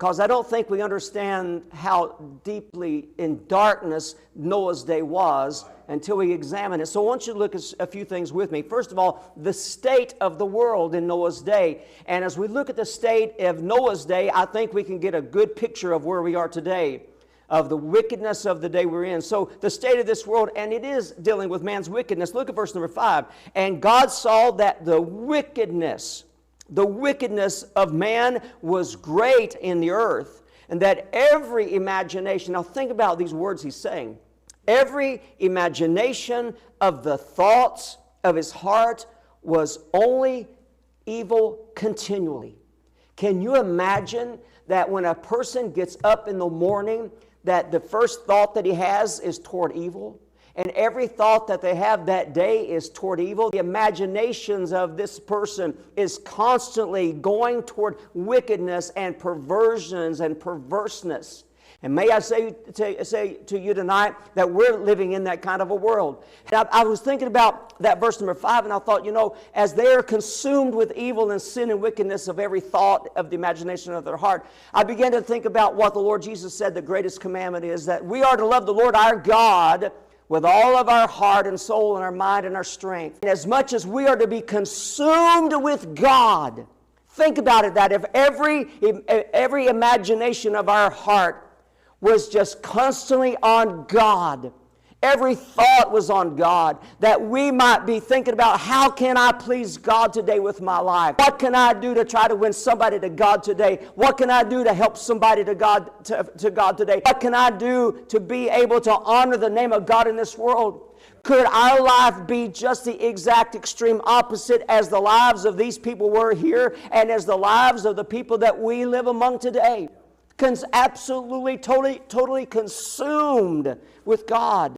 because I don't think we understand how deeply in darkness Noah's day was until we examine it. So I want you to look at a few things with me. First of all, the state of the world in Noah's day. And as we look at the state of Noah's day, I think we can get a good picture of where we are today, of the wickedness of the day we're in. So the state of this world, and it is dealing with man's wickedness. Look at verse number 5. And God saw that the wickedness of man was great in the earth, and that every imagination, now think about these words he's saying, every imagination of the thoughts of his heart was only evil continually. Can you imagine that when a person gets up in the morning, that the first thought that he has is toward evil? And every thought that they have that day is toward evil. The imaginations of this person is constantly going toward wickedness and perversions and perverseness. And may I say to you tonight that we're living in that kind of a world. And I was thinking about that verse number 5, and I thought, as they are consumed with evil and sin and wickedness of every thought of the imagination of their heart, I began to think about what the Lord Jesus said the greatest commandment is, that we are to love the Lord our God with all of our heart and soul and our mind and our strength. And as much as we are to be consumed with God, think about it, that if every imagination of our heart was just constantly on God, every thought was on God, that we might be thinking about, how can I please God today with my life? What can I do to try to win somebody to God today? What can I do to help somebody to God today? What can I do to be able to honor the name of God in this world? Could our life be just the exact extreme opposite as the lives of these people were here and as the lives of the people that we live among today? Absolutely, totally consumed with God.